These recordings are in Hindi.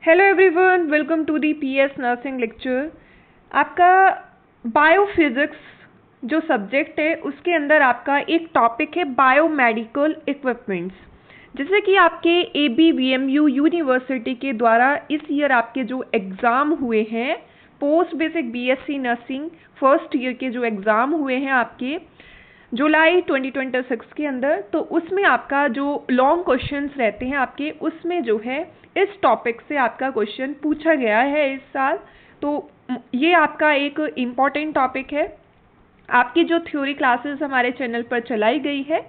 Hello everyone, welcome to the PS nursing lecture. आपका बायोफिजिक्स जो सब्जेक्ट है उसके अंदर आपका एक टॉपिक है बायोमेडिकल इक्विपमेंट्स। जैसे कि आपके ABVMU यूनिवर्सिटी के द्वारा इस ईयर आपके जो एग्ज़ाम हुए हैं post basic BSc nursing first year के जो एग्ज़ाम हुए हैं आपके जुलाई 2026 के अंदर, तो उसमें आपका जो लॉन्ग क्वेश्चंस रहते हैं आपके, उसमें जो है इस टॉपिक से आपका क्वेश्चन पूछा गया है इस साल। तो ये आपका एक इम्पॉर्टेंट टॉपिक है। आपकी जो थ्योरी क्लासेस हमारे चैनल पर चलाई गई है,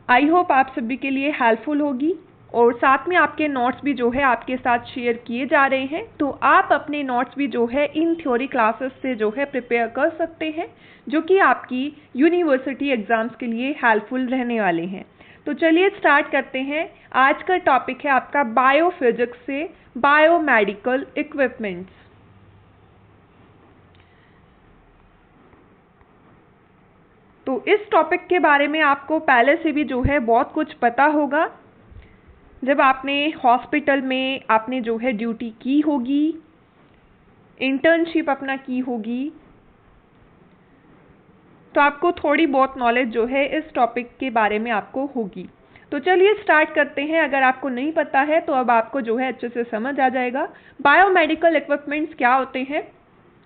आई होप आप सभी के लिए हेल्पफुल होगी, और साथ में आपके नोट्स भी जो है आपके साथ शेयर किए जा रहे हैं। तो आप अपने नोट्स भी जो है इन थ्योरी क्लासेस से जो है प्रिपेयर कर सकते हैं, जो कि आपकी यूनिवर्सिटी एग्जाम्स के लिए हेल्पफुल रहने वाले हैं। तो चलिए स्टार्ट करते हैं। आज का टॉपिक है आपका बायोफिजिक्स से बायोमेडिकल इक्विपमेंट्स। तो इस टॉपिक के बारे में आपको पहले से भी जो है बहुत कुछ पता होगा। जब आपने हॉस्पिटल में आपने जो है ड्यूटी की होगी, इंटर्नशिप अपना की होगी, तो आपको थोड़ी बहुत नॉलेज जो है इस टॉपिक के बारे में आपको होगी। तो चलिए स्टार्ट करते हैं। अगर आपको नहीं पता है तो अब आपको जो है अच्छे से समझ आ जाएगा। बायोमेडिकल इक्विपमेंट्स क्या होते हैं?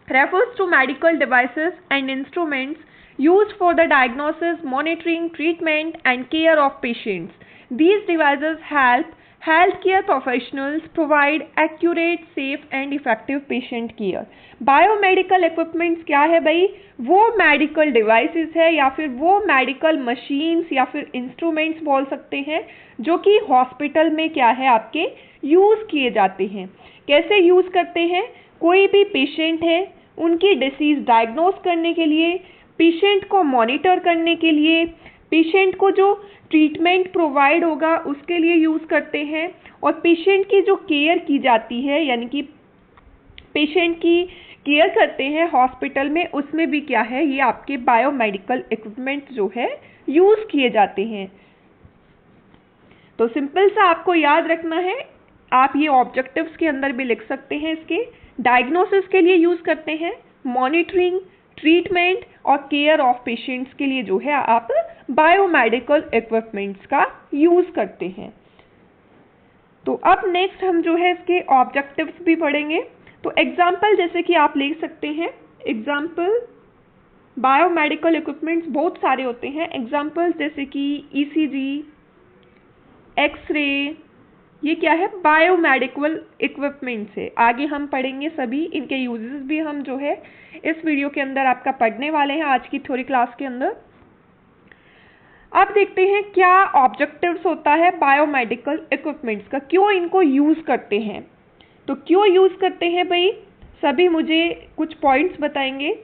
Refers to medical devices and instruments used for the diagnosis, monitoring, treatment and care of patients. These devices help healthcare professionals provide accurate, safe and effective patient care. Biomedical equipments क्या है भाई? वो मेडिकल डिवाइसेस है या फिर वो मेडिकल मशीन्स या फिर इंस्ट्रूमेंट्स बोल सकते हैं, जो कि हॉस्पिटल में क्या है आपके यूज़ किए जाते हैं। कैसे यूज़ करते हैं? कोई भी पेशेंट है, उनकी डिसीज़ डायग्नोज करने के लिए, पेशेंट को मॉनिटर करने के लिए, पेशेंट को जो ट्रीटमेंट प्रोवाइड होगा उसके लिए यूज़ करते हैं, और पेशेंट की जो केयर की जाती है, यानी कि पेशेंट की केयर करते हैं हॉस्पिटल में, उसमें भी क्या है, ये आपके बायोमेडिकल इक्विपमेंट जो है यूज़ किए जाते हैं। तो सिंपल सा आपको याद रखना है। आप ये ऑब्जेक्टिव्स के अंदर भी लिख सकते हैं। इसके डायग्नोसिस के लिए यूज़ करते हैं, मॉनिटरिंग, ट्रीटमेंट और केयर ऑफ पेशेंट्स के लिए जो है आप बायोमेडिकल इक्विपमेंट्स का यूज़ करते हैं। तो अब नेक्स्ट हम जो है इसके ऑब्जेक्टिव्स भी पढ़ेंगे। तो एग्जाम्पल जैसे कि आप ले सकते हैं, एग्जाम्पल बायोमेडिकल इक्विपमेंट्स बहुत सारे होते हैं। एग्जाम्पल्स जैसे कि ECG, एक्सरे, ये क्या है, बायोमेडिकल इक्विपमेंट्स है। आगे हम पढ़ेंगे सभी इनके यूजेस भी हम जो है इस वीडियो के अंदर आपका पढ़ने वाले हैं आज की थ्योरी क्लास के अंदर। अब देखते हैं क्या ऑब्जेक्टिव्स होता है बायोमेडिकल इक्विपमेंट्स का, क्यों इनको यूज करते हैं। तो क्यों यूज करते हैं भाई, सभी मुझे कुछ पॉइंट्स बताएंगे।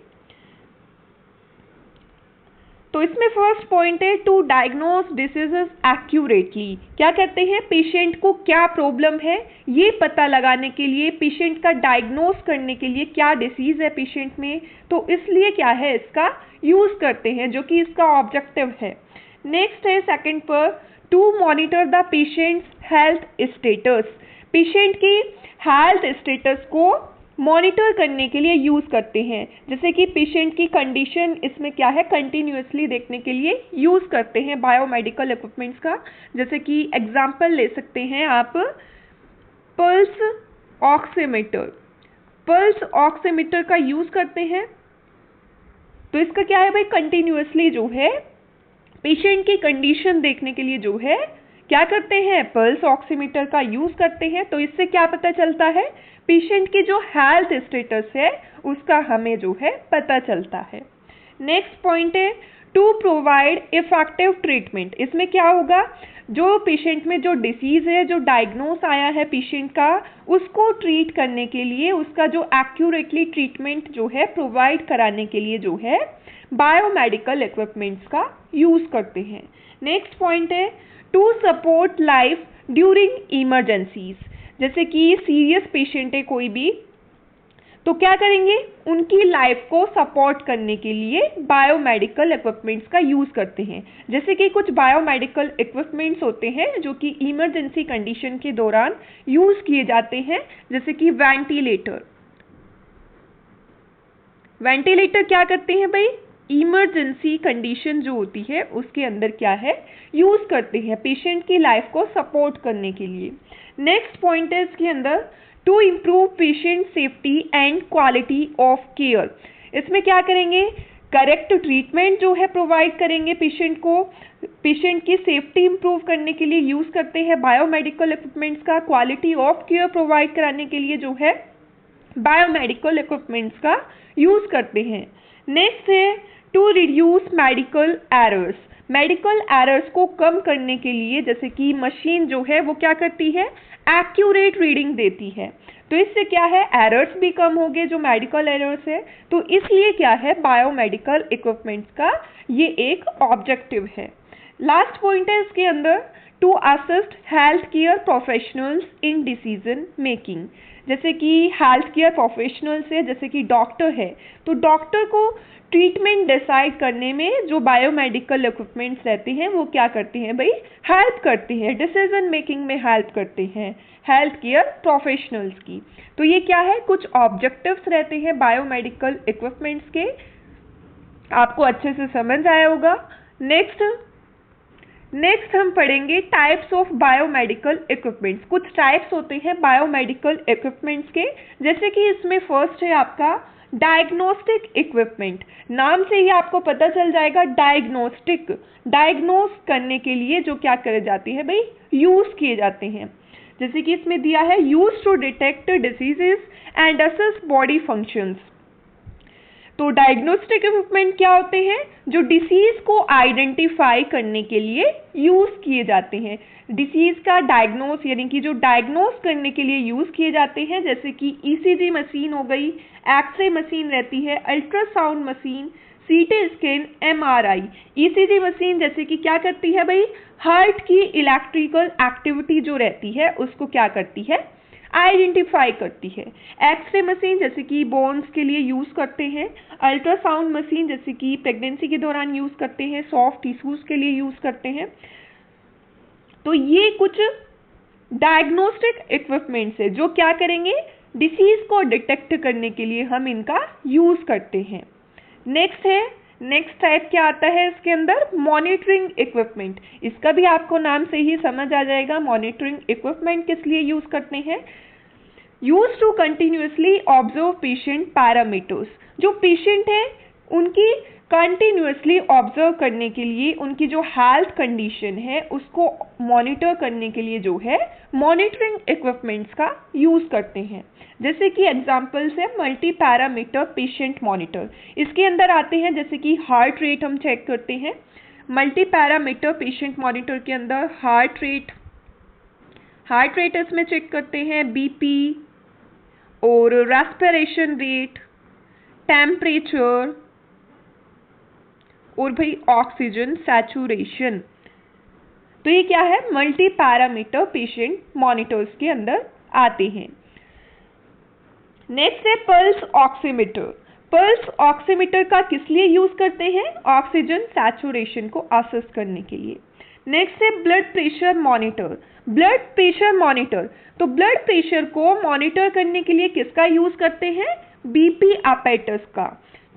तो इसमें फर्स्ट पॉइंट है टू डायग्नोज डिसीजेस एक्यूरेटली। क्या कहते हैं, पेशेंट को क्या प्रॉब्लम है ये पता लगाने के लिए, पेशेंट का डायग्नोज करने के लिए क्या डिसीज है पेशेंट में, तो इसलिए क्या है इसका यूज करते हैं, जो कि इसका ऑब्जेक्टिव है। नेक्स्ट है सेकंड पर, to monitor the patient's health status. Patient की हेल्थ स्टेटस को मॉनिटर करने के लिए यूज़ करते हैं। जैसे कि पेशेंट की कंडीशन इसमें क्या है कंटिन्यूसली देखने के लिए यूज़ करते हैं बायोमेडिकल इक्विपमेंट्स का। जैसे कि एग्जांपल ले सकते हैं आप, पल्स ऑक्सीमीटर। पल्स ऑक्सीमीटर का यूज़ करते हैं, तो इसका क्या है भाई, कंटिन्यूसली जो है पेशेंट की कंडीशन देखने के लिए जो है क्या करते हैं, पल्स ऑक्सीमीटर का यूज़ करते हैं। तो इससे क्या पता चलता है, पेशेंट की जो हेल्थ स्टेटस है उसका हमें जो है पता चलता है। नेक्स्ट पॉइंट है टू प्रोवाइड इफेक्टिव ट्रीटमेंट। इसमें क्या होगा, जो पेशेंट में जो डिसीज है, जो डायग्नोस आया है पेशेंट का, उसको ट्रीट करने के लिए, उसका जो एक्यूरेटली ट्रीटमेंट जो है प्रोवाइड कराने के लिए जो है बायोमेडिकल इक्विपमेंट्स का यूज़ करते हैं। नेक्स्ट पॉइंट है to support life during emergencies. जैसे कि सीरियस पेशेंट है कोई भी, तो क्या करेंगे, उनकी लाइफ को सपोर्ट करने के लिए बायोमेडिकल इक्विपमेंट्स का यूज़ करते हैं। जैसे कि कुछ बायोमेडिकल इक्विपमेंट्स होते हैं जो कि इमरजेंसी कंडीशन के दौरान यूज़ किए जाते हैं, जैसे कि वेंटिलेटर। वेंटिलेटर क्या करते हैं भाई, इमरजेंसी कंडीशन जो होती है उसके अंदर क्या है, यूज़ करते हैं पेशेंट की लाइफ को सपोर्ट करने के लिए। नेक्स्ट पॉइंट है इसके अंदर, to improve patient safety and quality of care. इसमें क्या करेंगे, करेक्ट ट्रीटमेंट जो है प्रोवाइड करेंगे पेशेंट को, पेशेंट की सेफ्टी इंप्रूव करने के लिए यूज़ करते हैं बायोमेडिकल इक्विपमेंट्स का, क्वालिटी ऑफ केयर प्रोवाइड कराने के लिए जो है बायोमेडिकल इक्विपमेंट्स का यूज़ करते हैं। नेक्स्ट है to reduce medical errors. Medical errors को कम करने के लिए, जैसे कि मशीन जो है वो क्या करती है, एक्यूरेट रीडिंग देती है, तो इससे क्या है, एरर्स भी कम हो गए जो मेडिकल एरर्स है। तो इसलिए क्या है, बायोमेडिकल इक्विपमेंट्स का ये एक ऑब्जेक्टिव है। लास्ट पॉइंट है इसके अंदर, to assist health care professionals in decision making. जैसे कि हेल्थ केयर प्रोफेशनल्स है, जैसे कि डॉक्टर है, तो डॉक्टर को ट्रीटमेंट डिसाइड करने में जो बायोमेडिकल इक्विपमेंट्स रहते हैं वो क्या करते हैं भाई, हेल्प करते हैं, डिसीजन मेकिंग में हेल्प करते हैं हेल्थ केयर प्रोफेशनल्स की। तो ये क्या है, कुछ ऑब्जेक्टिव्स रहते हैं बायोमेडिकल इक्विपमेंट्स के, आपको अच्छे से समझ आया होगा। नेक्स्ट हम पढ़ेंगे टाइप्स ऑफ बायोमेडिकल इक्विपमेंट्स। कुछ टाइप्स होते हैं बायोमेडिकल इक्विपमेंट्स के, जैसे कि इसमें फर्स्ट है आपका डायग्नोस्टिक इक्विपमेंट। नाम से ही आपको पता चल जाएगा, डायग्नोस्टिक, डायग्नोस करने के लिए जो क्या करे जाती है भाई, यूज़ किए जाते हैं। जैसे कि इसमें दिया है, use to detect diseases and assess body functions. तो डायग्नोस्टिक इक्विपमेंट क्या होते हैं, जो डिसीज को आइडेंटिफाई करने के लिए यूज किए जाते हैं। डिसीज का डायग्नोस यानी कि जो डायग्नोस करने के लिए यूज किए जाते हैं, जैसे कि ईसीजी मशीन हो गई, एक्सरे मशीन रहती है, ultrasound machine, CT scan, MRI. ECG machine जैसे कि क्या करती है भाई, हार्ट की इलेक्ट्रिकल एक्टिविटी जो रहती है उसको क्या करती है, आइडेंटिफाई करती है। एक्सरे मशीन जैसे कि बोन्स के लिए यूज़ करते हैं, अल्ट्रासाउंड मशीन जैसे कि प्रेगनेंसी के दौरान यूज़ करते हैं, सॉफ्ट टिश्यूज़ के लिए यूज़ करते हैं। तो ये कुछ डायग्नोस्टिक इक्विपमेंट्स है जो क्या करेंगे, डिसीज को डिटेक्ट करने के लिए हम इनका यूज़ करते हैं। नेक्स्ट टाइप क्या आता है इसके अंदर, मॉनिटरिंग इक्विपमेंट। इसका भी आपको नाम से ही समझ आ जाएगा, मॉनिटरिंग इक्विपमेंट किस लिए यूज़ करते हैं, use to continuously observe patient parameters. जो पेशेंट है उनकी कंटिन्यूसली ऑब्जर्व करने के लिए, उनकी जो हेल्थ कंडीशन है उसको मॉनिटर करने के लिए जो है मॉनिटरिंग इक्विपमेंट्स का यूज़ करते हैं। जैसे कि एग्जांपल्स है मल्टी पैरामीटर पेशेंट मॉनिटर। इसके अंदर आते हैं जैसे कि हार्ट रेट हम चेक करते हैं, मल्टी पैरामीटर पेशेंट मॉनिटर के अंदर हार्ट रेट इसमें चेक करते हैं, बीपी और रेस्पिरेशन रेट, टेम्परेचर और भाई ऑक्सीजन सैचुरेशन। तो ये क्या है, मल्टी पैरामीटर पेशेंट मॉनिटर्स के अंदर आते हैं। नेक्स्ट है पल्स ऑक्सीमीटर। पल्स ऑक्सीमीटर का किस लिए यूज करते हैं, ऑक्सीजन सैचुरेशन को असेस करने के लिए। नेक्स्ट है blood pressure monitor. Blood pressure monitor, तो ब्लड प्रेशर को मॉनिटर करने के लिए किसका यूज करते हैं, बीपी अपैरेटस का,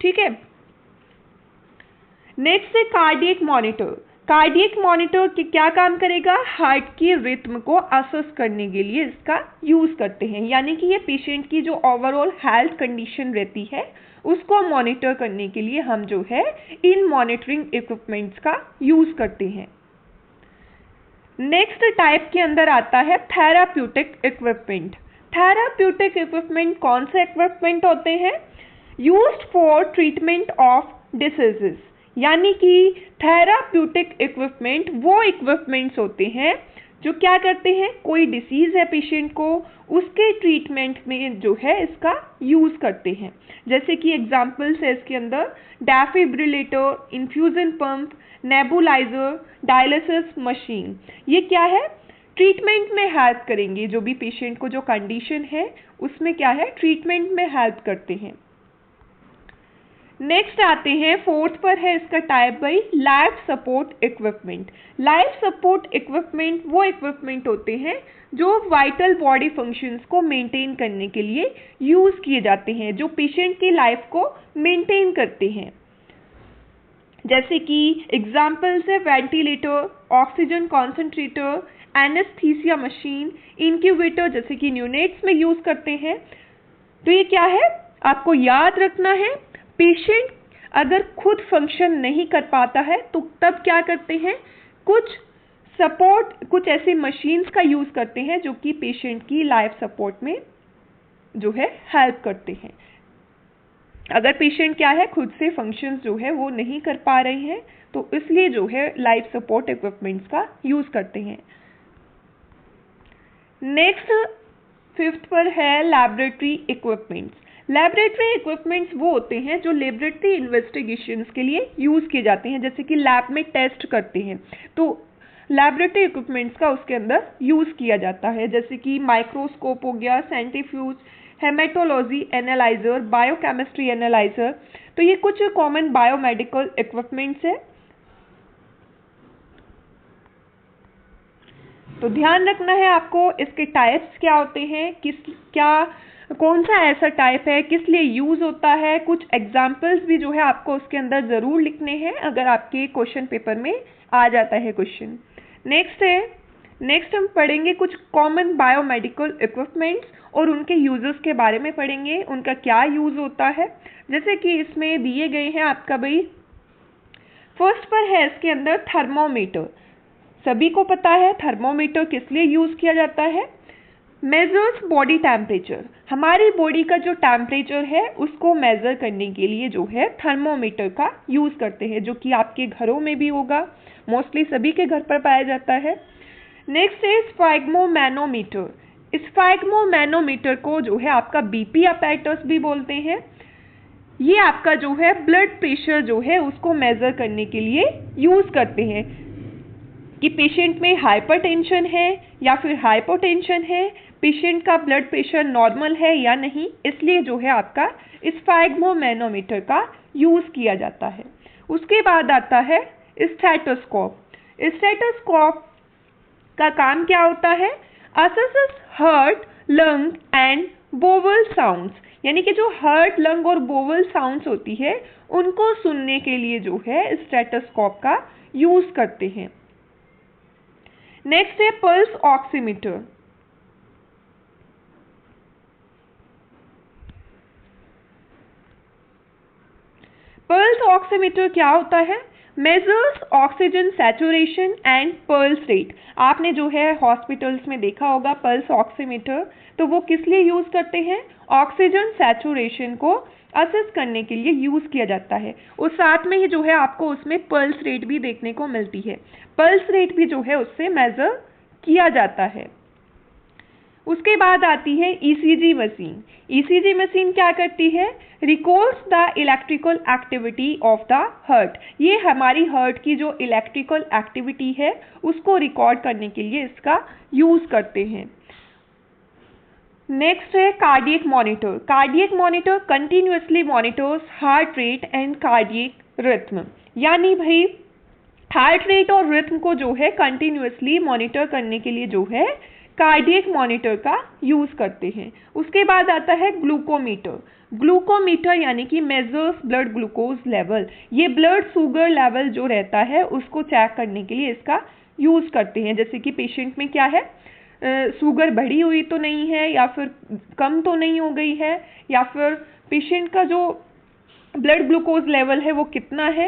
ठीक है। नेक्स्ट है कार्डियक मॉनिटर। कार्डियक मॉनिटर क्या काम करेगा, हार्ट की रिथम को असेस करने के लिए इसका यूज करते हैं, यानी कि ये पेशेंट की जो ओवरऑल हेल्थ कंडीशन रहती है उसको मॉनिटर करने के लिए हम जो है इन मॉनिटरिंग इक्विपमेंट्स का यूज करते हैं। नेक्स्ट टाइप के अंदर आता है थेराप्यूटिक इक्विपमेंट। थेराप्यूटिक इक्विपमेंट कौन से इक्विपमेंट होते हैं, used for treatment of diseases, यानी कि थेराप्यूटिक इक्विपमेंट वो इक्विपमेंट्स होते हैं जो क्या करते हैं, कोई डिसीज है पेशेंट को, उसके ट्रीटमेंट में जो है इसका यूज करते हैं। जैसे कि एग्जांपल्स है इसके अंदर defibrillator, infusion pump, nebuliser, dialysis machine. ये क्या है, ट्रीटमेंट में हेल्प करेंगे, जो भी पेशेंट को जो कंडीशन है उसमें क्या है, ट्रीटमेंट में हेल्प करते हैं। नेक्स्ट आते हैं, फोर्थ पर है इसका type by life support equipment. Life support equipment वो इक्विपमेंट होते हैं जो वाइटल बॉडी फंक्शंस को मेंटेन करने के लिए यूज किए जाते हैं, जो पेशेंट की लाइफ को मेंटेन करते हैं। जैसे कि एग्जाम्पल्स है ventilator, oxygen concentrator, anaesthesia machine, incubator जैसे कि न्यूनेट्स में यूज करते हैं। तो ये क्या है, आपको याद रखना है, पेशेंट अगर खुद फंक्शन नहीं कर पाता है तो तब क्या करते हैं, कुछ सपोर्ट, कुछ ऐसे मशीन्स का यूज करते हैं जो कि पेशेंट की लाइफ सपोर्ट में जो है हेल्प करते हैं। अगर पेशेंट क्या है, खुद से फंक्शंस जो है वो नहीं कर पा रहे हैं तो इसलिए जो है लाइफ सपोर्ट इक्विपमेंट्स का यूज करते हैं। नेक्स्ट फिफ्थ पर है लैबोरेटरी इक्विपमेंट्स। लैबोरेटरी इक्विपमेंट्स वो होते हैं जो लेबोरेटरी इन्वेस्टिगेशंस के लिए यूज किए जाते हैं, जैसे कि लैब में टेस्ट करते हैं तो लैबोरेटरी इक्विपमेंट्स का उसके अंदर यूज किया जाता है, जैसे कि माइक्रोस्कोप हो गया, centrifuge, haematology analyser, biochemistry analyser. तो ये कुछ कॉमन बायोमेडिकल इक्विपमेंट्स है। तो ध्यान रखना है आपको, इसके टाइप्स क्या होते हैं, कौन सा ऐसा टाइप है, किस लिए यूज होता है, कुछ एग्जाम्पल्स भी जो है आपको उसके अंदर जरूर लिखने हैं अगर आपके क्वेश्चन पेपर में आ जाता है क्वेश्चन। नेक्स्ट हम पढ़ेंगे कुछ कॉमन बायोमेडिकल इक्विपमेंट्स और उनके यूजेस के बारे में पढ़ेंगे, उनका क्या यूज होता है। जैसे कि इसमें दिए गए हैं आपका भाई, फर्स्ट पर है इसके अंदर थर्मोमीटर। सभी को पता है थर्मोमीटर किस लिए यूज किया जाता है, मेजर्स बॉडी टेम्परेचर, हमारी बॉडी का जो टेम्परेचर है उसको मेजर करने के लिए जो है थर्मोमीटर का यूज करते हैं, जो कि आपके घरों में भी होगा, मोस्टली सभी के घर पर पाया जाता है। नेक्स्ट है स्फैग्मोमैनोमीटर। स्फैग्मोमैनोमीटर को जो है आपका बीपी अपैरेटस भी बोलते हैं। ये आपका जो है ब्लड प्रेशर जो है उसको मेजर करने के लिए यूज करते हैं कि पेशेंट में हाइपरटेंशन है या फिर हाइपोटेंशन है, पेशेंट का ब्लड प्रेशर नॉर्मल है या नहीं, इसलिए जो है आपका स्फैग्मोमैनोमीटर का यूज किया जाता है। उसके बाद आता है स्टेथोस्कोप। स्टेथोस्कोप का काम क्या होता है, assesses heart, lung and bowel sounds, यानी कि जो हार्ट, लंग और बोवल साउंड्स होती है उनको सुनने के लिए जो है स्टेथोस्कोप का यूज करते हैं। नेक्स्ट है पल्स ऑक्सीमीटर। पल्स ऑक्सीमीटर क्या होता है, measures oxygen saturation and pulse rate. आपने जो है हॉस्पिटल्स में देखा होगा पल्स ऑक्सीमीटर, तो वो किस लिए यूज करते हैं, ऑक्सीजन सैचुरेशन को असेस करने के लिए यूज किया जाता है। और साथ में ही जो है आपको उसमें पल्स रेट भी देखने को मिलती है, पल्स रेट भी जो है उससे मेजर किया जाता है। उसके बाद आती है ईसीजी मशीन। ईसीजी मशीन क्या करती है, records the electrical activity of the heart. ये हमारी हार्ट की जो इलेक्ट्रिकल एक्टिविटी है उसको रिकॉर्ड करने के लिए इसका यूज करते हैं। नेक्स्ट है cardiac monitor. Cardiac monitor continuously monitors heart rate and cardiac rhythm, यानी भाई हार्ट रेट और रिथम को जो है कंटिन्यूअसली मॉनिटर करने के लिए जो है कार्डियक मॉनिटर का यूज करते हैं। उसके बाद आता है ग्लूकोमीटर। ग्लूकोमीटर यानी कि मेजर्स ब्लड ग्लूकोज लेवल, ये ब्लड शुगर लेवल जो रहता है उसको चेक करने के लिए इसका यूज करते हैं, जैसे कि पेशेंट में क्या है, शुगर बढ़ी हुई तो नहीं है या फिर कम तो नहीं हो गई है, या फिर पेशेंट का जो ब्लड ग्लूकोज लेवल है वो कितना है।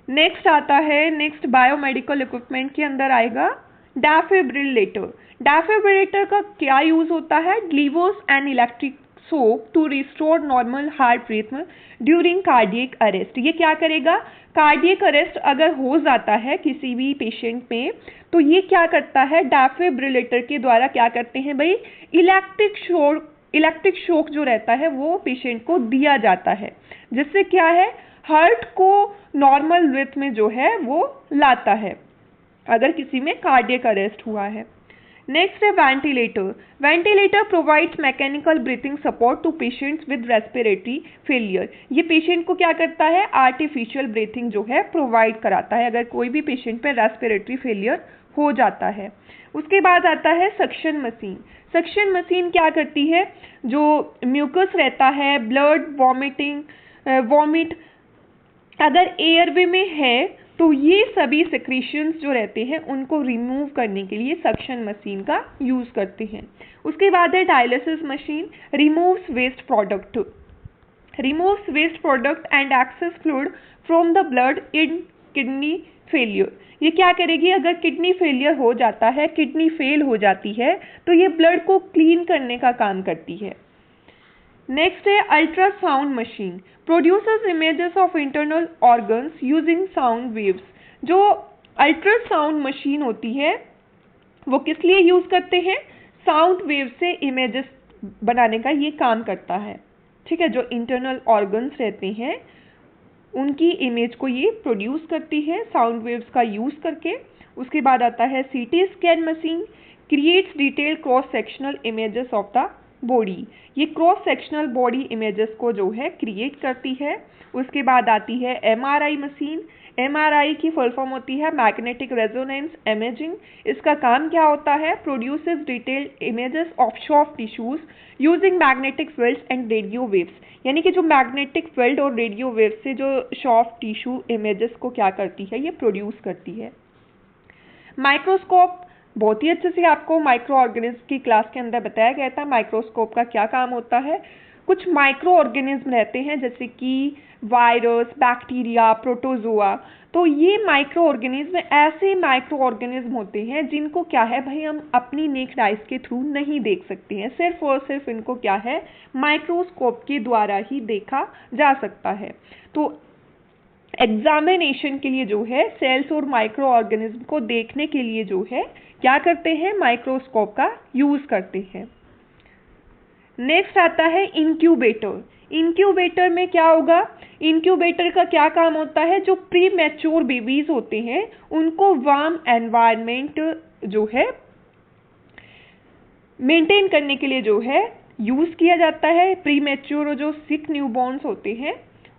नेक्स्ट आता है, नेक्स्ट बायोमेडिकल इक्विपमेंट के अंदर आएगा डेफिब्रिलेटर। डेफिब्रिलेटर का क्या यूज होता है, delivers an electric shock to restore normal heart rhythm during cardiac arrest. ये क्या करेगा, कार्डियक अरेस्ट अगर हो जाता है किसी भी पेशेंट में तो ये क्या करता है, डेफिब्रिलेटर के द्वारा क्या करते हैं भाई, इलेक्ट्रिक शॉक जो रहता है वो पेशेंट को दिया जाता है, जिससे क्या है हार्ट को नॉर्मल रिथम में जो है वो लाता है। अगर किसी में कार्डियक अरेस्ट हुआ है। नेक्स्ट है ventilator. Ventilator provides mechanical breathing support to patients with respiratory failure. ये पेशेंट को क्या करता है, आर्टिफिशियल ब्रीथिंग जो है प्रोवाइड कराता है अगर कोई भी पेशेंट पे रेस्पिरेटरी फेलियर हो जाता है। उसके बाद आता है सक्शन मशीन। सक्शन मशीन क्या करती है, जो म्यूकस रहता है, ब्लड, वॉमिट अगर एयरवे में है तो ये सभी सेक्रीशंस जो रहते हैं उनको रिमूव करने के लिए सक्शन मशीन का यूज़ करते हैं। उसके बाद है dialysis machine, removes waste product and excess fluid from the blood in kidney failure. ये क्या करेगी, अगर किडनी फेलियर हो जाता है, किडनी फेल हो जाती है तो ये ब्लड को क्लीन करने का काम करती है। नेक्स्ट है ultrasound machine, produces images of internal organs using sound waves. जो अल्ट्रासाउंड मशीन होती है वो किस लिए यूज करते हैं, साउंड वेव से इमेजेस बनाने का ये काम करता है। ठीक है, जो इंटरनल ऑर्गन्स रहते हैं उनकी इमेज को ये प्रोड्यूस करती है साउंड वेव्स का यूज करके। उसके बाद आता है CT scan machine, creates detail cross sectional images of the body. ये क्रॉस सेक्शनल बॉडी इमेजेस को जो है क्रिएट करती है। उसके बाद आती है एमआरआई मशीन। एमआरआई की फुल फॉर्म होती है मैग्नेटिक रेजोनेंस इमेजिंग। इसका काम क्या होता है, produces detailed images of soft tissues using magnetic fields and radio waves. यानी कि जो मैग्नेटिक फील्ड और रेडियो वेव्स से जो सॉफ्ट टिश्यू इमेजेस को क्या करती है, ये प्रोड्यूस करती है। माइक्रोस्कोप, बहुत ही अच्छे से आपको माइक्रो ऑर्गेनिज्म की क्लास के अंदर बताया गया था माइक्रोस्कोप का क्या काम होता है। कुछ माइक्रो ऑर्गेनिज्म रहते हैं जैसे कि वायरस, बैक्टीरिया, प्रोटोजोआ। तो ये माइक्रो ऑर्गेनिज्म ऐसे माइक्रो ऑर्गेनिज्म होते हैं जिनको क्या है भाई, हम अपनी नेक्ड आइज के थ्रू नहीं देख सकते हैं, सिर्फ और सिर्फ इनको क्या है, माइक्रोस्कोप के द्वारा ही देखा जा सकता है। तो एग्जामिनेशन के लिए जो है सेल्स और माइक्रो ऑर्गेनिज्म को देखने के लिए जो है क्या करते हैं, माइक्रोस्कोप का यूज करते हैं। नेक्स्ट आता है इंक्यूबेटर। इंक्यूबेटर में क्या होगा, इंक्यूबेटर का क्या काम होता है, जो प्री मैच्योर बेबीज होते हैं उनको वार्म एनवायरनमेंट जो है मेंटेन करने के लिए जो है यूज किया जाता है। प्री मैच्योर जो सिक न्यूबॉर्न्स होते हैं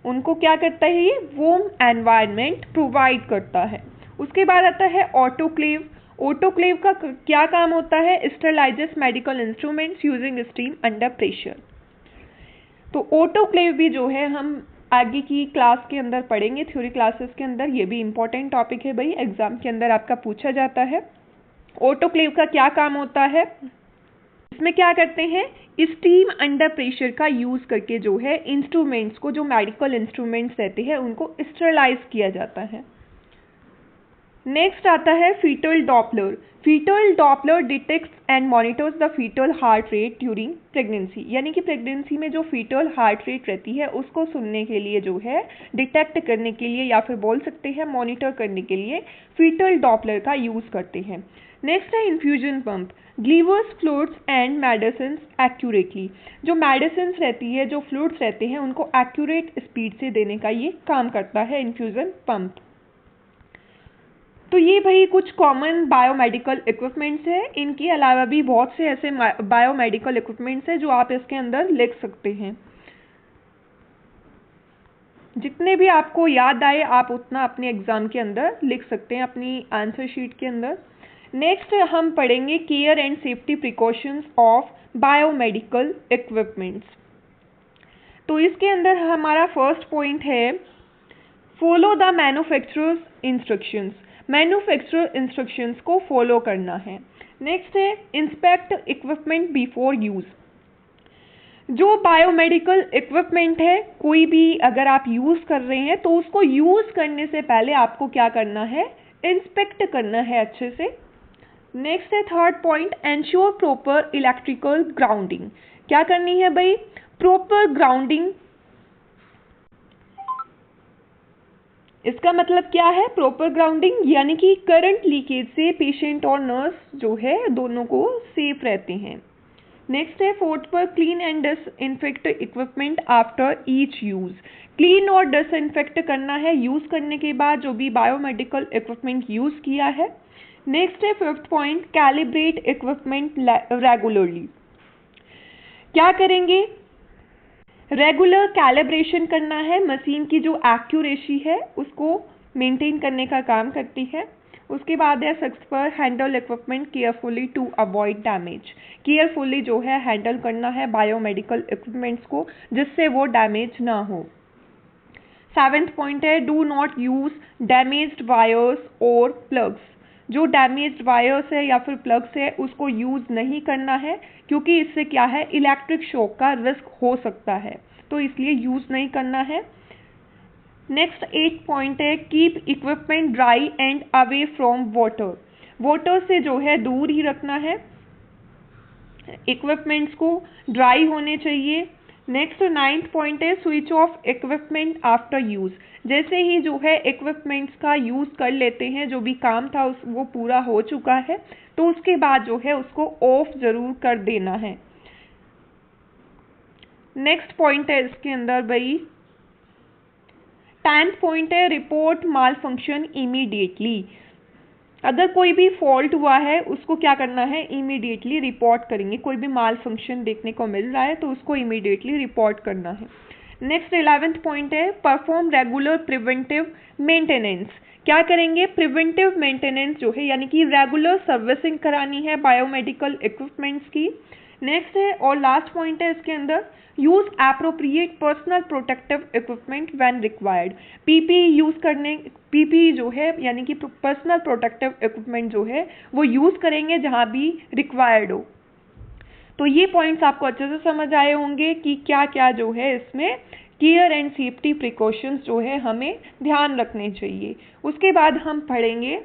उनको क्या करता है, ये वार्म एनवायरनमेंट प्रोवाइड करता है। उसके बाद आता है ऑटोक्लेव। ऑटोक्लेव का क्या काम होता है, sterilises medical instruments using steam under pressure. तो ऑटोक्लेव भी जो है हम आगे की क्लास के अंदर पढ़ेंगे, थ्योरी क्लासेस के अंदर। ये भी इंपॉर्टेंट टॉपिक है भाई, एग्जाम के अंदर आपका पूछा जाता है। ऑटोक्लेव का क्या काम होता है, इसमें क्या करते हैं, स्टीम अंडर प्रेशर का यूज करके जो है इंस्ट्रूमेंट्स को, जो मेडिकल इंस्ट्रूमेंट्स रहते हैं उनको स्टरलाइज किया जाता है। नेक्स्ट आता है fetal Doppler. Fetal Doppler detects and monitors the fetal heart rate during pregnancy. यानी कि प्रेगनेंसी में जो फीटल हार्ट रेट रहती है उसको सुनने के लिए जो है, डिटेक्ट करने के लिए या फिर बोल सकते हैं मॉनिटर करने के लिए फीटल डॉपलर का यूज करते हैं। नेक्स्ट है infusion pump, delivers fluids and medicine accurately. जो मेडिसिन रहती है, जो फ्लूइड्स रहते हैं उनको एक्यूरेट स्पीड से देने का ये काम करता है इन्फ्यूजन पंप। तो ये भाई कुछ कॉमन बायोमेडिकल इक्विपमेंट्स है। इनके अलावा भी बहुत से ऐसे बायोमेडिकल इक्विपमेंट्स हैं जो आप इसके अंदर लिख सकते हैं। जितने भी आपको याद आए आप उतना अपने एग्जाम के अंदर लिख सकते हैं, अपनी आंसर शीट के अंदर। नेक्स्ट हम पढ़ेंगे care and safety precautions of biomedical equipments. तो इसके अंदर हमारा फर्स्ट पॉइंट है follow the manufacturer's instructions. Manufacturer instructions को फॉलो करना है। नेक्स्ट है इंस्पेक्ट इक्विपमेंट बिफोर यूज। जो बायोमेडिकल इक्विपमेंट है, कोई भी अगर आप यूज कर रहे हैं तो उसको यूज करने से पहले आपको क्या करना है, इंस्पेक्ट करना है अच्छे से। नेक्स्ट है third point ensure proper electrical grounding. क्या करनी है भाई, प्रॉपर ग्राउंडिंग। इसका मतलब क्या है, प्रॉपर ग्राउंडिंग यानी कि करंट लीकेज से पेशेंट और नर्स जो है दोनों को सेफ रहते हैं। नेक्स्ट है फोर्थ पर clean and disinfect equipment after each use. Clean और डिसइंफेक्ट करना है यूज करने के बाद जो भी बायोमेडिकल इक्विपमेंट यूज किया है। नेक्स्ट है fifth point, calibrate equipment regularly. क्या करेंगे, रेगुलर कैलिब्रेशन करना है, मशीन की जो एक्यूरेसी है उसको मेंटेन करने का काम करती है। उसके बाद है सिक्स्थ पर, handle equipment carefully to avoid damage. Carefully जो है हैंडल करना है बायोमेडिकल इक्विपमेंट्स को जिससे वो डैमेज ना हो। सेवेंथ पॉइंट है, do not use damaged wires और प्लग्स। जो डैमेज्ड वायर्स है या फिर प्लग्स है उसको यूज नहीं करना है क्योंकि इससे क्या है, इलेक्ट्रिक शॉक का रिस्क हो सकता है, तो इसलिए यूज नहीं करना है। नेक्स्ट 8 पॉइंट है, keep equipment dry and away from water. Water से जो है दूर ही रखना है, इक्विपमेंट्स को ड्राई होने चाहिए। नेक्स्ट 9th पॉइंट है, switch off equipment after use. जैसे ही जो है इक्विपमेंट्स का यूज कर लेते हैं, जो भी काम था वो पूरा हो चुका है, तो उसके बाद जो है उसको ऑफ जरूर कर देना है। नेक्स्ट पॉइंट है इसके अंदर भाई 10th पॉइंट है, रिपोर्ट माल फंक्शन इमीडिएटली। अगर कोई भी फॉल्ट हुआ है उसको क्या करना है, इमीडिएटली रिपोर्ट करेंगे। कोई भी माल फंक्शन देखने को मिल रहा है तो उसको इमीडिएटली रिपोर्ट करना है। नेक्स्ट 11th पॉइंट है, परफॉर्म रेगुलर प्रिवेंटिव मेंटेनेंस। क्या करेंगे, प्रिवेंटिव मेंटेनेंस जो है यानी कि रेगुलर सर्विसिंग करानी है बायोमेडिकल इक्विपमेंट्स की। नेक्स्ट है और लास्ट पॉइंट है इसके अंदर, use appropriate personal protective equipment when required. PPE use करने, पीपीई जो है यानी कि पर्सनल प्रोटेक्टिव इक्विपमेंट जो है वो यूज करेंगे जहां भी रिक्वायर्ड हो। तो ये पॉइंट्स आपको अच्छे से समझ आए होंगे कि क्या क्या जो है इसमें केयर एंड सेफ्टी प्रिकॉशंस जो है हमें ध्यान रखने चाहिए। उसके बाद हम पढ़ेंगे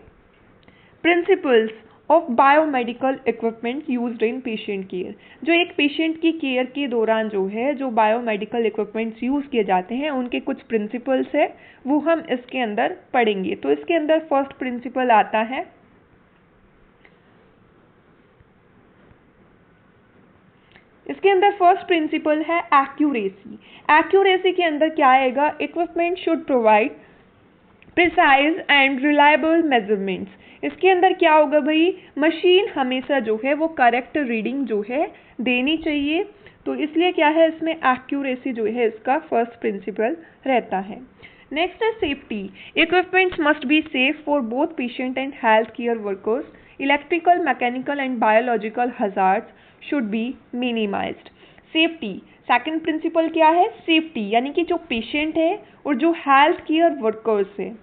principles of biomedical equipment used in patient care. जो एक पेशेंट की केयर के दौरान जो है जो बायोमेडिकल इक्विपमेंट्स यूज किए जाते हैं उनके कुछ प्रिंसिपल्स है वो हम इसके अंदर पढ़ेंगे। तो इसके अंदर फर्स्ट प्रिंसिपल आता है, इसके अंदर फर्स्ट प्रिंसिपल है एक्यूरेसी। एक्यूरेसी के अंदर क्या आएगा, equipment should provide precise and reliable measurements. इसके अंदर क्या होगा भाई, मशीन हमेशा जो है वो करेक्ट रीडिंग जो है देनी चाहिए। तो इसलिए क्या है, इसमें एक्यूरेसी जो है इसका फर्स्ट प्रिंसिपल रहता है। नेक्स्ट है safety. Equipments must be safe for both patient and health care workers. Electrical, mechanical and biological hazards should be minimized. Safety, second principle क्या है, सेफ्टी यानी कि जो पेशेंट है और जो हेल्थ केयर वर्कर्स है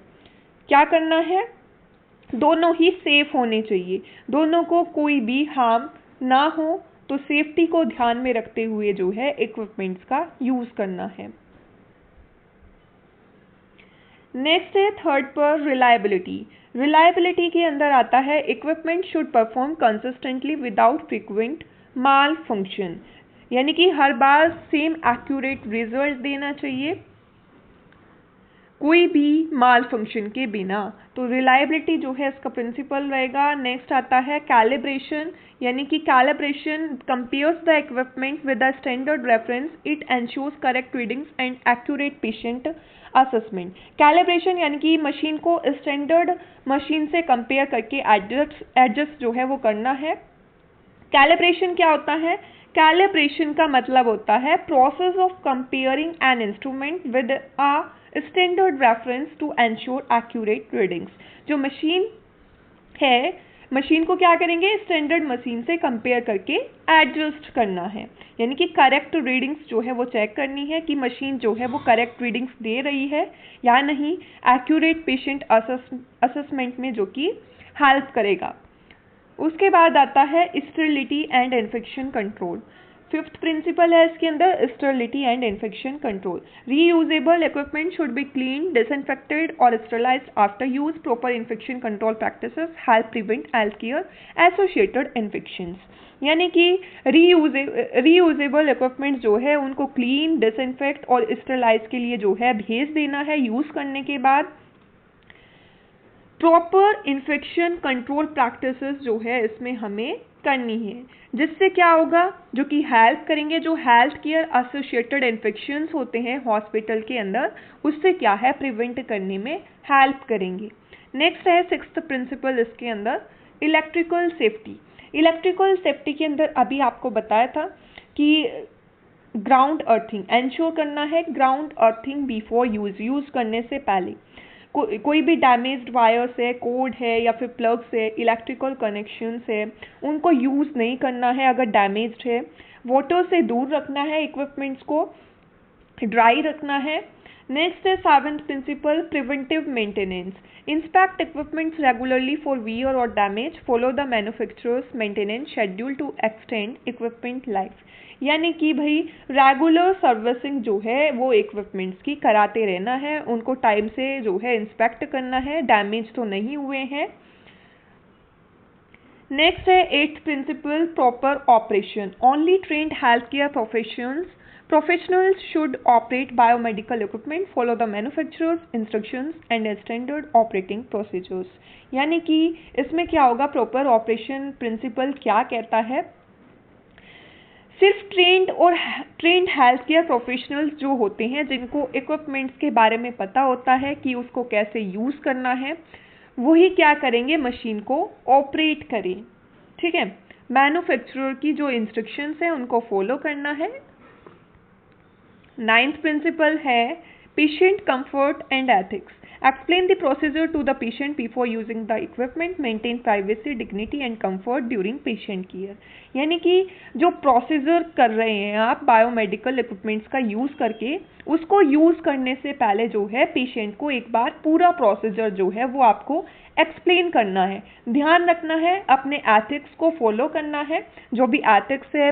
क्या करना है, दोनों ही सेफ होने चाहिए, दोनों को कोई भी हार्म ना हो। तो सेफ्टी को ध्यान में रखते हुए जो है इक्विपमेंट्स का यूज करना है। नेक्स्ट है थर्ड पर रिलायबिलिटी। रिलायबिलिटी के अंदर आता है equipment should perform consistently without frequent mall function, यानी कि हर बार सेम एक्यूरेट रिजल्ट देना चाहिए कोई भी माल फंक्शन के बिना। तो रिलायबिलिटी जो है इसका प्रिंसिपल रहेगा। नेक्स्ट आता है कैलिब्रेशन, यानी कि calibration compares the equipment with the standard reference, it ensures correct readings and accurate patient assessment. Calibration यानी कि मशीन को स्टैंडर्ड मशीन से कंपेयर करके एडजस्ट जो है वो करना है। कैलिब्रेशन क्या होता है, कैलिब्रेशन का मतलब होता है process of comparing an instrument with a standard reference to ensure accurate readings. जो मशीन है, मशीन को क्या करेंगे, स्टैंडर्ड मशीन से कंपेयर करके एडजस्ट करना है, यानी कि करेक्ट रीडिंग्स जो है वो चेक करनी है कि मशीन जो है वो करेक्ट रीडिंग्स दे रही है या नहीं, एक्यूरेट पेशेंट असेसमेंट में जो कि हेल्प करेगा। उसके बाद आता है sterility and infection control. Fifth principle है इसके अंदर sterility and infection control. Reusable equipment should be clean, disinfected और sterilised after use. Proper infection control practices help prevent health care associated infections. यानी कि रीयूजेबल इक्विपमेंट जो है उनको क्लीन, डिसइंफेक्ट और स्टेरिलाइज के लिए जो है भेज देना है यूज करने के बाद। प्रॉपर इन्फेक्शन कंट्रोल प्रैक्टिसेस जो है इसमें हमें करनी है, जिससे क्या होगा, जो कि हेल्प करेंगे, जो हेल्थ केयर एसोसिएटेड इन्फेक्शंस होते हैं हॉस्पिटल के अंदर, उससे क्या है प्रिवेंट करने में हेल्प करेंगे। नेक्स्ट है सिक्स्थ प्रिंसिपल इसके अंदर, इलेक्ट्रिकल सेफ्टी। इलेक्ट्रिकल सेफ्टी के अंदर अभी आपको बताया था कि ग्राउंड अर्थिंग एंश्योर करना है, ग्राउंड अर्थिंग बिफोर यूज करने से पहले। कोई भी डैमेज्ड वायर्स है, कोड है या फिर प्लग्स है, इलेक्ट्रिकल कनेक्शंस है, उनको यूज़ नहीं करना है अगर डैमेज्ड है। वाटर से दूर रखना है, इक्विपमेंट्स को ड्राई रखना है। नेक्स्ट है seventh principle, preventive maintenance. Inspect equipments regularly for wear और damage, follow the manufacturer's maintenance schedule to extend equipment life. यानी कि भाई रेगुलर सर्विसिंग जो है वो इक्विपमेंट्स की कराते रहना है, उनको टाइम से जो है इंस्पेक्ट करना है, डैमेज तो नहीं हुए हैं। नेक्स्ट है eighth principle, proper operation. Only trained health care professionals should operate biomedical equipment, follow the manufacturer's instructions and standard operating procedures। यानी कि इसमें क्या होगा, प्रॉपर ऑपरेशन प्रिंसिपल क्या कहता है, सिर्फ ट्रेंड हेल्थ केयर प्रोफेशनल्स जो होते हैं, जिनको इक्विपमेंट्स के बारे में पता होता है कि उसको कैसे यूज़ करना है, वही क्या करेंगे, मशीन को ऑपरेट करें। ठीक है, मैन्युफैक्चरर की जो इंस्ट्रक्शंस हैं उनको फॉलो करना है। नाइन्थ प्रिंसिपल है patient comfort and ethics. Explain the procedure to the patient before using the equipment, maintain privacy, dignity and comfort during patient care. यानी कि जो प्रोसीजर कर रहे हैं आप बायोमेडिकल इक्विपमेंट्स का यूज़ करके, उसको यूज़ करने से पहले जो है पेशेंट को एक बार पूरा प्रोसीजर जो है वो आपको एक्सप्लेन करना है, ध्यान रखना है, अपने एथिक्स को फॉलो करना है। जो भी एथिक्स है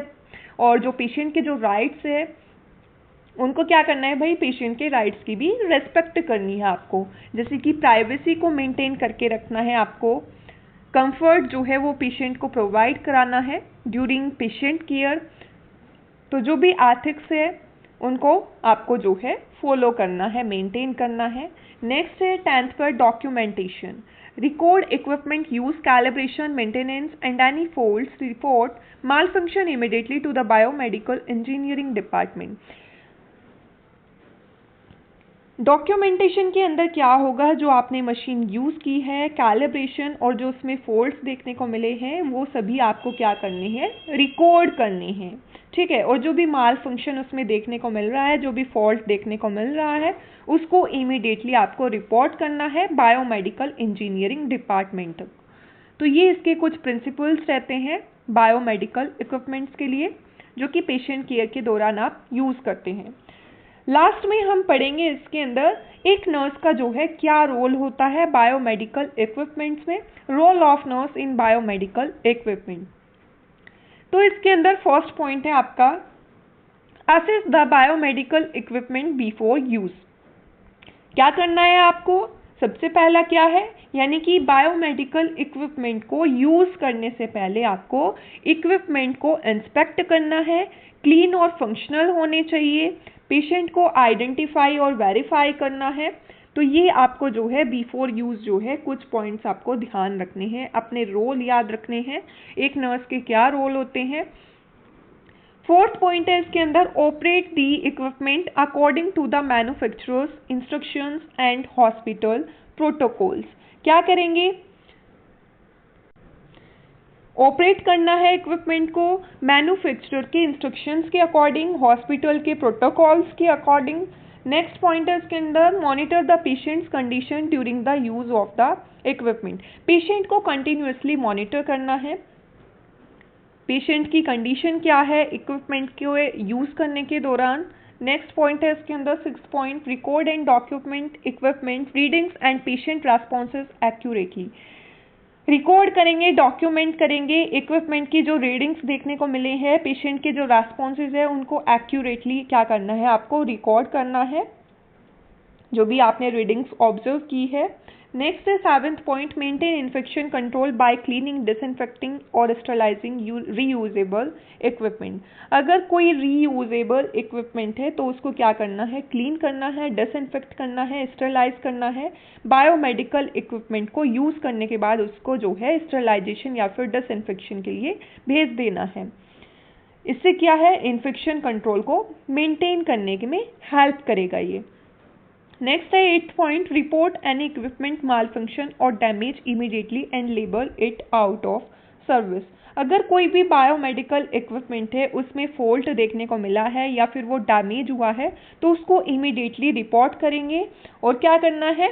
और जो पेशेंट के जो राइट्स है, उनको क्या करना है भाई, पेशेंट के राइट्स की भी रेस्पेक्ट करनी है आपको। जैसे कि प्राइवेसी को मेंटेन करके रखना है आपको, कंफर्ट जो है वो पेशेंट को प्रोवाइड कराना है ड्यूरिंग पेशेंट केयर। तो जो भी एथिक्स है उनको आपको जो है फॉलो करना है, मेंटेन करना है। नेक्स्ट है 10th पर documentation. Record equipment use, calibration, maintenance and any faults, report malfunction immediately to the biomedical engineering department. Documentation के अंदर क्या होगा, जो आपने मशीन यूज़ की है, कैलिब्रेशन और जो उसमें फॉल्ट्स देखने को मिले हैं, वो सभी आपको क्या करने हैं, रिकॉर्ड करने हैं। ठीक है, और जो भी माल फंक्शन उसमें देखने को मिल रहा है, जो भी फॉल्ट देखने को मिल रहा है, उसको इमीडिएटली आपको रिपोर्ट करना है बायोमेडिकल इंजीनियरिंग डिपार्टमेंट तक। तो ये इसके कुछ प्रिंसिपल्स रहते हैं बायोमेडिकल इक्विपमेंट्स के लिए, जो कि पेशेंट केयर के दौरान आप यूज़ करते हैं। लास्ट में हम पढ़ेंगे इसके अंदर एक नर्स का जो है क्या रोल होता है बायोमेडिकल इक्विपमेंट्स में, role of nurse in biomedical equipment. तो इसके अंदर फर्स्ट पॉइंट है आपका, assess the biomedical equipment before use. क्या करना है आपको, सबसे पहला क्या है, यानी कि बायोमेडिकल इक्विपमेंट को यूज करने से पहले आपको इक्विपमेंट को इंस्पेक्ट करना है, क्लीन और फंक्शनल होने चाहिए, पेशेंट को आइडेंटिफाई और वेरीफाई करना है। तो ये आपको जो है बिफोर यूज़ जो है कुछ पॉइंट्स आपको ध्यान रखने हैं, अपने रोल याद रखने हैं, एक नर्स के क्या रोल होते हैं। फोर्थ पॉइंट है इसके अंदर, operate the equipment according to the manufacturer's instructions and hospital protocols. क्या करेंगे, ऑपरेट करना है इक्विपमेंट को मैन्युफैक्चरर के इंस्ट्रक्शंस के अकॉर्डिंग, हॉस्पिटल के प्रोटोकॉल्स के अकॉर्डिंग। नेक्स्ट पॉइंट है इसके अंदर, monitor the patients condition during the use of the equipment. Patient को कंटिन्यूसली मॉनिटर करना है, पेशेंट की कंडीशन क्या है इक्विपमेंट को यूज करने के दौरान। नेक्स्ट पॉइंट है इसके अंदर 6 point, record and document equipment readings and patient responses accurately. Record करेंगे, डॉक्यूमेंट करेंगे, इक्विपमेंट की जो रीडिंग्स देखने को मिले हैं, पेशेंट के जो रेस्पॉन्सेज है, उनको एक्यूरेटली क्या करना है, आपको रिकॉर्ड करना है, जो भी आपने रीडिंग्स ऑब्जर्व की है। नेक्स्ट है 7th point, maintain infection control by cleaning, disinfecting और स्टरलाइजिंग रीयूजेबल इक्विपमेंट। अगर कोई रीयूजेबल इक्विपमेंट है तो उसको क्या करना है, क्लीन करना है, डिसइंफेक्ट करना है, स्टरलाइज करना है। बायोमेडिकल इक्विपमेंट को यूज़ करने के बाद उसको जो है स्टरलाइजेशन या फिर डिसइंफेक्शन के लिए भेज देना है। इससे क्या है, इन्फेक्शन कंट्रोल को मेंटेन करने में हेल्प करेगा ये। नेक्स्ट है 8th point, report any equipment malfunction और damage immediately and label it out of service. अगर कोई भी बायोमेडिकल इक्विपमेंट है उसमें फॉल्ट देखने को मिला है या फिर वो डैमेज हुआ है तो उसको इमीडिएटली रिपोर्ट करेंगे। और क्या करना है,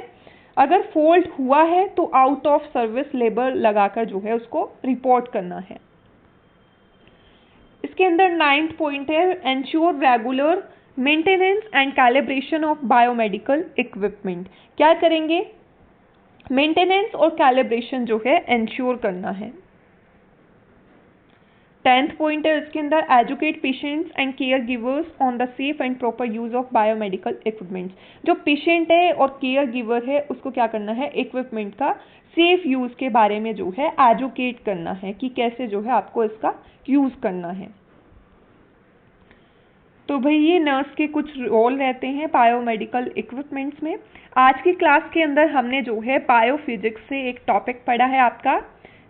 अगर फॉल्ट हुआ है तो आउट ऑफ सर्विस लेबल लगाकर जो है उसको रिपोर्ट करना है। इसके अंदर 9th पॉइंट है, ensure regular maintenance and calibration of biomedical equipment. क्या करेंगे, मेंटेनेंस और कैलिब्रेशन जो है एंश्योर करना है। 10th पॉइंट है इसके अंदर, educate patients and care givers on the safe and proper use of biomedical equipments. जो पेशेंट है और केयर गिवर है उसको क्या करना है, इक्विपमेंट का सेफ यूज के बारे में जो है एजुकेट करना है कि कैसे जो है आपको इसका यूज करना है। तो भाई ये नर्स के कुछ रोल रहते हैं बायोमेडिकल इक्विपमेंट्स में। आज की क्लास के अंदर हमने जो है बायोफिजिक्स से एक टॉपिक पढ़ा है आपका,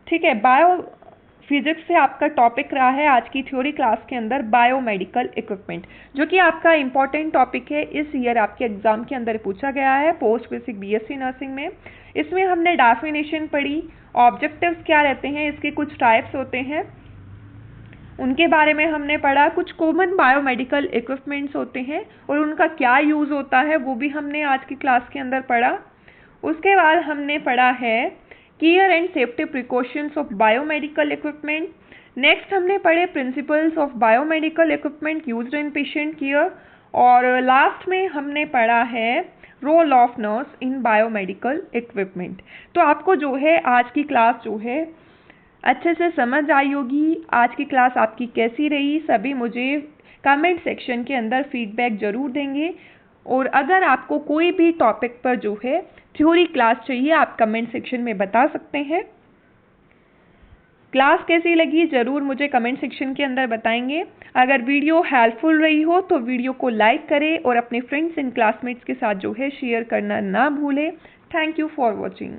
ठीक है। बायोफिजिक्स से आपका टॉपिक रहा है आज की थ्योरी क्लास के अंदर बायोमेडिकल इक्विपमेंट, जो कि आपका इंपॉर्टेंट टॉपिक है। इस ईयर आपके एग्जाम के अंदर पूछा गया है पोस्ट बेसिक बीएससी नर्सिंग में। इसमें हमने डेफिनेशन पढ़ी, ऑब्जेक्टिव्स क्या रहते हैं, इसके कुछ टाइप्स होते हैं उनके बारे में हमने पढ़ा, कुछ कॉमन बायोमेडिकल इक्विपमेंट्स होते हैं और उनका क्या यूज़ होता है वो भी हमने आज की क्लास के अंदर पढ़ा। उसके बाद हमने पढ़ा है care and safety precautions of biomedical equipment. Next हमने पढ़े principles of biomedical equipment used in patient care. और लास्ट में हमने पढ़ा है role of nurse in biomedical equipment. तो आपको जो है आज की क्लास जो है अच्छे से समझ आई होगी। आज की क्लास आपकी कैसी रही, सभी मुझे कमेंट सेक्शन के अंदर फीडबैक ज़रूर देंगे। और अगर आपको कोई भी टॉपिक पर जो है थ्योरी क्लास चाहिए आप कमेंट सेक्शन में बता सकते हैं। क्लास कैसी लगी ज़रूर मुझे कमेंट सेक्शन के अंदर बताएंगे। अगर वीडियो हेल्पफुल रही हो तो वीडियो को लाइक करें और अपने फ्रेंड्स एंड क्लासमेट्स के साथ जो है शेयर करना ना भूलें। Thank you for watching.